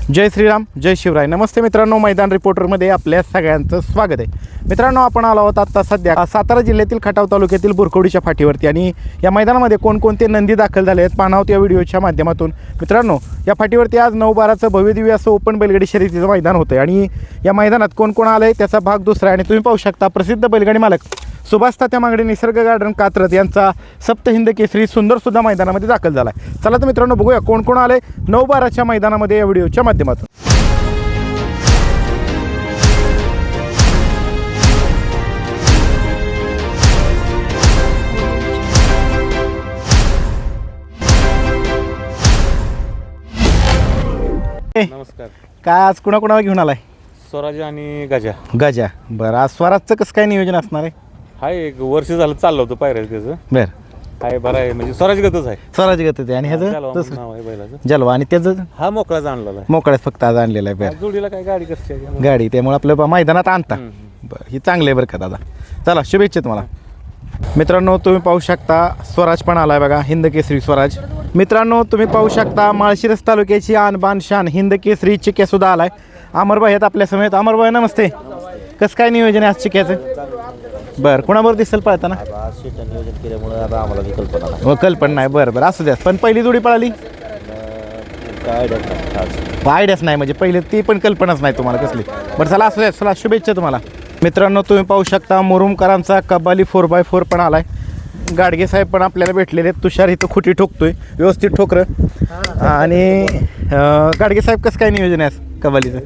जय श्रीराम, जय शिवराय. नमस्ते मित्रांनो, मैदान रिपोर्टरमध्ये आपल्या सगळ्यांचं स्वागत आहे. मित्रांनो, आपण आलो आहोत आता सध्या सातारा जिल्ह्यातील खटाव तालुक्यातील बुरकवडीच्या फाटीवरती आणि या मैदानामध्ये कोणकोणते नंदी दाखल झाले आहेत पाहणार आहोत या व्हिडिओच्या माध्यमातून. मित्रांनो, या फाटीवरती आज 9/12चं भव्यदिव्य असं ओपन बैलगाडी शर्यतीचं मैदान होतं आणि या मैदानात कोण कोण आलं आहे त्याचा भाग दुसरा आणि तुम्ही पाहू शकता प्रसिद्ध बैलगाडी मालक सुभाष तात्या मांगडे निसर्ग गार्डन कात्रज यांचा सप्तहिंद केसरी सुंदरसुद्धा मैदानामध्ये दाखल झाला आहे. चला तर मित्रांनो बघूया कोण कोण आले 9/12च्या मैदानामध्ये या व्हिडिओच्या माध्यमातून. नमस्कार. काय आज कुणाकुणाला घेऊन आलाय? स्वराज आणि गजा. गजा. बरं, आज स्वराजचं कसं काय नियोजन असणार आहे? हाय, एक वर्ष झालं चाललं होतं पायऱ्याचं त्याचं. बरं, हाय बरं आहे, म्हणजे स्वराज गतच आहे. स्वराज गत ते आणि ह्याचं जलवा दुसरं नाव आहे बैलाचं. जलवा आणि त्याचं हा मोकळा जाणलेला आहे. मोकळ्याच फक्त आज आणलेला आहे. बरं, जोडीला काय गाडी कसली आहे? गाडी त्यामुळे आपलं मैदानात आणता. बरं, ही चांगली आहे बरं का दादा. चला, शुभेच्छा तुम्हाला. मित्रांनो, तुम्ही पाहू शकता स्वराज पण आलाय बघा, हिंद केसरी स्वराज. मित्रांनो, तुम्ही पाहू शकता माळशिरस तालुक्याची आणबान शान हिंद केसरी चिक्या सुद्धा आलाय. अमरभाई आहेत आपल्या समेत. अमरभाई नमस्ते. कसं काय नियोजन आहे आज चिक्याचं? बरं, कोणाबरोबर दिसेल पळताना? नियोजन केल्यामुळे आता आम्हाला ती कल्पना नाही. हो, कल्पना नाही. बरं बरं, असू द्या. पण पहिली जोडी पळाली काय आयडियाच नाही, म्हणजे पहिले ती पण कल्पनाच नाही तुम्हाला कसली. बरं चला, असू द्या. चला, शुभेच्छा तुम्हाला. मित्रांनो, तुम्ही पाहू शकता मुरुमकरांचा कबाली 4x4 पण आलाय. गाडगे साहेब पण आपल्याला भेटलेले. तुषार इथं खुटी ठोकतोय व्यवस्थित ठोकरं. आणि गाडगे साहेब कसं काय नियोजन आहे कबालीचं?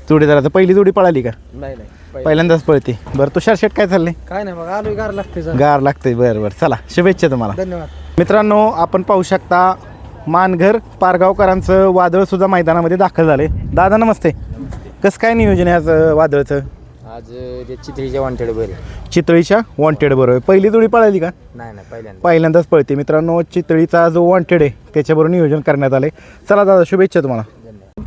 जोडीदाराचं पहिली जोडी पळाली का? नाही पहिल्यांदाच पळते. बरं, तुषार शेट काय चाललंय? काय नाही बघा, आलो गार लागते गार लागते. बरं बरं, चला शुभेच्छा तुम्हाला. धन्यवाद. मित्रांनो, आपण पाहू शकता मानघर पारगावकरांचं वादळ सुद्धा मैदानामध्ये दाखल झाले. दादा नमस्ते. कसं काय नियोजन आहे आज वादळचं? आज चित्रीच्या वॉन्टेड बैल. चितळीच्या वॉन्टेड बरोबर पहिली जोडी पळाली का? नाही पहिल्यांदाच पळते. मित्रांनो, चितळीचा जो वॉन्टेड आहे त्याच्याबरोबर नियोजन करण्यात आले. चला दादा, शुभेच्छा तुम्हाला.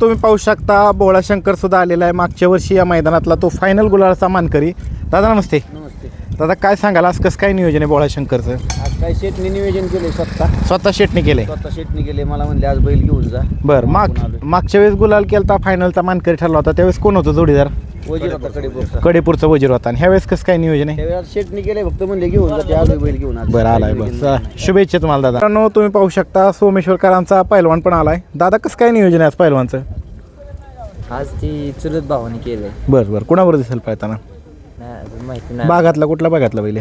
तुम्ही पाहू शकता बोळा शंकर सुद्धा आलेला आहे. मागच्या वर्षी या मैदानातला तो फायनल गुलालचा मानकरी. दादा नमस्ते. नमस्ते. दादा काय सांगाल आज कसं काय नियोजन आहे बोळा शंकरचं? आज काय शेटने नियोजन केले स्वतः शेटने केलंय? स्वतः शेटने केले. मला म्हणले आज बैल घेऊन जा. बरं, मागच्या वेळेस गुलाल केलता, फायनलचा मानकरी ठरला होता. त्यावेळेस कोण होतं जोडीदार? वजीर होता कडेपूरचा. कडेपूरचा वजीर होता. आणि ह्या वेळेस कसं काय नियोजन आहे? त्यावेळेस शेटने केले, फक्त म्हणले घेऊन जा. ते आज बैल घेऊन आज. बरं, आलाय. बरं, शुभेच्छा तुम्हाला दादा. मित्रांनो, तुम्ही पाहू शकता सोमेश्वरकरांचा पैलवान पण आलाय. दादा कसं काय नियोजन आहे आज पैलवानचं? आज ती चुलत भावाने केलंय. बरं बरं, कुणाबरोबर दिसेल पळताना? माहिती नाही. भागातला कुठला भागातला पहिले?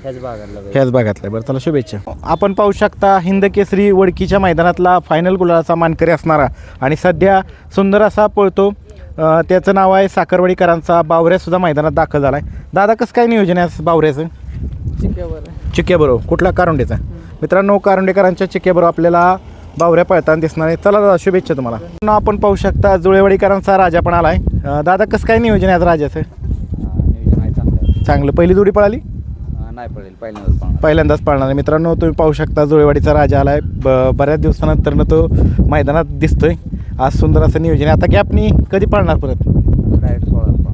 ह्याच भागातला बैल. ह्याच भागातला. बरं, चला शुभेच्छा. आपण पाहू शकता हिंद केसरी वडकीच्या मैदानातला फायनल गुलालाचा मानकरी असणारा आणि सध्या सुंदर असा पळतो त्याचं नाव आहे साखरवाडीकरांचा बावऱ्या सुद्धा मैदानात दाखल झाला आहे. दादा कसं काय नियोजन आहे बावऱ्याचं? चिक्याबरोबर. कुठला? कारुंडेचा. मित्रांनो, कारुंडेकरांच्या चिक्याबरोबर आपल्याला बावऱ्या पळताना दिसणार आहे. चला दादा, शुभेच्छा तुम्हाला. आपण पाहू शकता जुळेवाडीकरांचा राजा पण आलाय. दादा कसं काय नियोजन आहे आज राजाचं? नियोजन आहे चांगलं. पहिली जोडी पळाली? नाही पडेल, पहिल्यांदाच पाळणार आहे. मित्रांनो, तुम्ही पाहू शकता जुळेवाडीचा राजा आलाय. बऱ्याच दिवसानंतर तो मैदानात दिसतोय. आज सुंदर असं नियोजन आहे. आता गॅपनी कधी पाळणार परत?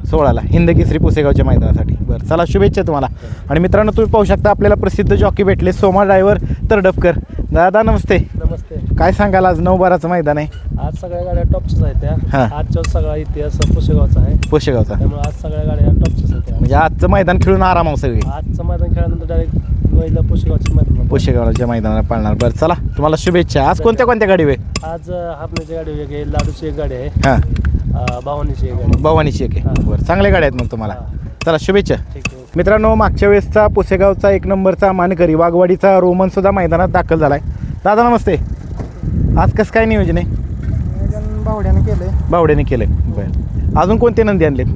16ला हिंद केसरी पुसेगावच्या मैदानासाठी. बरं, चला शुभेच्छा तुम्हाला. आणि मित्रांनो, तुम्ही पाहू शकता आपल्याला प्रसिद्ध जॉकी भेटले सोमा ड्रायव्हर तरडफकर. दादा नमस्ते. नमस्ते. काय सांगाल आज 9/12चं मैदान आहे? आज सगळ्या गाड्या टॉपच्याच आहेत त्या. हां. आजच्या सगळा इतिहास पुसेगावचा आहे. पुसेगावचा. त्यामुळे आज सगळ्या गाड्या टॉपच्याच आहेत. म्हणजे आजचं मैदान खेळून आराम सगळी आजचं मैदान खेळल्यानंतर डायरेक्ट पहिलं पुसेगावच्या मैदान. पुसेगावच्या मैदानाला पाळणार. बरं, चला तुम्हाला शुभेच्छा. आज कोणत्या कोणत्या गाडी आहे? आज हापण्याची गाडी वेगळी आहे, लाडूची एक गाडी आहे, हां, भावानीची एक गाडी. भवानीची एक आहे. बरं, चांगल्या गाड्या आहेत मग तुम्हाला. चला शुभेच्छा. ठीक आहे. मित्रांनो, मागच्या वेळेसचा पुसेगावचा 1 नंबरचा मानकरी वाघवाडीचा रोमन सुद्धा मैदानात दाखल झालाय. दादा नमस्ते. आज कसं काय नियोजन आहे? बावड्याने केलंय. बावड्याने केलंय. बरं, अजून कोणते नंदी आणलेत?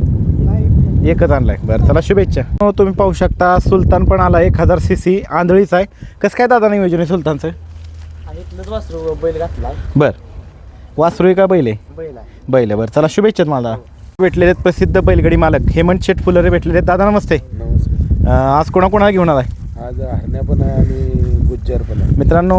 एकच आणलाय. बरं, चला शुभेच्छा. तुम्ही पाहू शकता सुलतान पण आला. 1000 cc आंधळीचा आहे. कसं काय दादा नियोजन आहे सुलतानचं? इथलंच वासरू बैल घातला. बरं, वासरू आहे का बैल आहे? बैल आहे. बैल आहे. बरं, चला शुभेच्छा तुम्हाला. भेटलेले आहेत प्रसिद्ध बैलगाडी मालक हेमंत शेठ फुलरे भेटलेले आहेत. दादा नमस्ते. नमस्कार. आज कोणाकोणाला घेऊन आलाय? आज हरण्या पण आहे आणि गुज्जर पण आहे. मित्रांनो,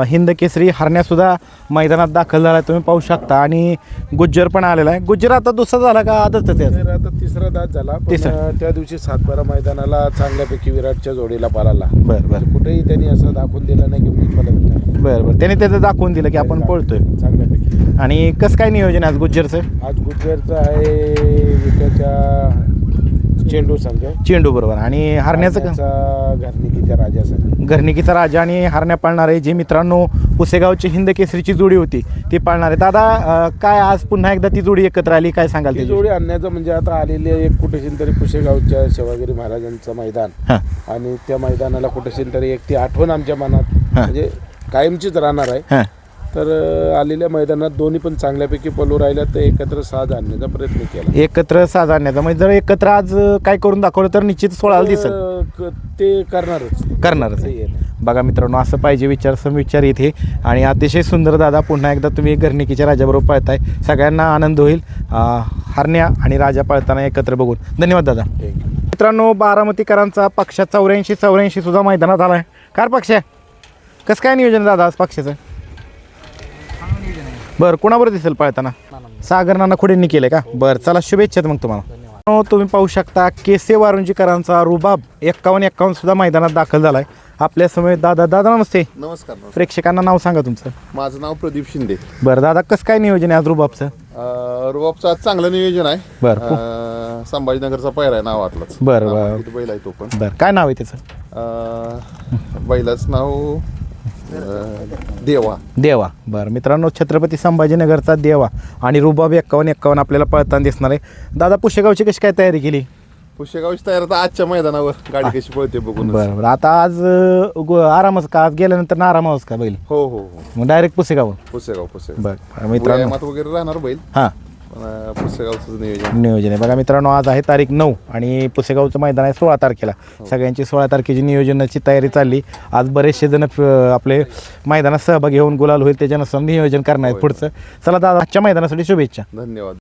हिंद केसरी हरण्यासुद्धा मैदानात दाखल झाला आहे तुम्ही पाहू शकता. आणि गुज्जर पण आलेला आहे. गुज्जर आता दुसरा झाला का आदत? आता तिसरा दात झाला. तिसरा. त्या दिवशी 7-12 मैदानाला चांगल्यापैकी विराटच्या जोडीला पाळाला. बरं बरं कुठेही त्यांनी असं दाखवून दिलं नाही की मी पळत नाही. बरं बरं, त्याने त्याचं दाखवून दिलं की आपण पळतोय. चांगल्यापैकी आणि कसं काय नियोजन आहे आज गुज्जरचं? आज गुजरचं आहे विट्याच्या चेंडू संघ, चेंडू बरोबर आणि हरण्याचं का? घरनिकीच्या राजा संघ. घरनिकीचा राजा आणि हरण्या पाळणार आहे, जे मित्रांनो पुसेगावची हिंद केसरीची जोडी होती ती पाळणार आहे. दादा काय आज पुन्हा एकदा ती जोडी एकत्र आली, काय सांगाल ती त्याची? जोडी आणण्याचं म्हणजे आता आलेले एक कुठेशीन तरी पुशेगावच्या शिवागिरी महाराजांचं मैदान हां आणि त्या मैदानाला कुठेशीन तरी एक ती आठवण आमच्या मनात म्हणजे कायमचीच राहणार आहे. हां तर आलेल्या मैदानात दोन्ही पण चांगल्यापैकी पलू राहिल्या तर एकत्र साज आणण्याचा प्रयत्न केला. एकत्र साज आणण्याचा म्हणजे जर एकत्र आज काय करून दाखवलं तर निश्चित 16 दिसेल. ते करणारच आहे. बघा मित्रांनो, असं पाहिजे विचार इथे आणि अतिशय सुंदर दादा, पुन्हा एकदा तुम्ही घरनिकीच्या राजाबरोबर पळताय, सगळ्यांना आनंद होईल हरण्या आणि राजा पळताना एकत्र बघून. धन्यवाद दादा. मित्रांनो, बारामतीकरांचा पक्षा 84 सुद्धा मैदानात आला आहे. कार पक्षा कसं काय नियोजन दादा आज पक्षाचं? बरं, कोणाबरोबर दिसेल पळताना? सागर नाना खुडेंनी केलं का? बरं, चला शुभेच्छा मग तुम्हाला. तुम्ही पाहू शकता केसे वारुंजीकरांचा रुबाब 51 सुद्धा मैदानात दाखल झाला आहे. आपल्या समोर दादा नमस्ते. नमस्कार. प्रेक्षकांना नाव सांगा तुमचं. माझं नाव प्रदीप शिंदे. बरं दादा, कसं काय नियोजन आहे आज रुबाबचं? रुबाबचं आज चांगलं नियोजन आहे. बरं संभाजीनगरचा पैरा आहे नावातलाच. बरं तिथं बैल आहे तो पण. बरं, काय नाव आहे त्याचं? बैलाचं नाव देवा. बरं मित्रांनो, छत्रपती संभाजीनगरचा देवा आणि रुबाब 51 आपल्याला पळताना दिसणार आहे. दादा पुशेगावची कशी काय तयारी केली? पुशेगावची तयार आता आजच्या मैदानावर गाडी कशी पळते बघून. बरं आता आज आरामच का? आज गेल्यानंतर आरामच का बैल? हो मग डायरेक्ट पुसेगाव. पुसेगाव बरं मित्रांनो, व्यायामात वगैरे राहणार बैल. हां पुसेगावचं नियोजन आहे. बघा मित्रांनो, आज आहे तारीख 9 आणि पुसेगावचं मैदान आहे 16 तारखेला. सगळ्यांची 16 तारखेची नियोजनाची तयारी चालली. आज बरेचसे जण आपले मैदानात सहभागी होऊन गुलाल होईल त्याच्यानुसार नियोजन करणार आहेत पुढचं. चला दादा, आजच्या मैदानासाठी शुभेच्छा. धन्यवाद.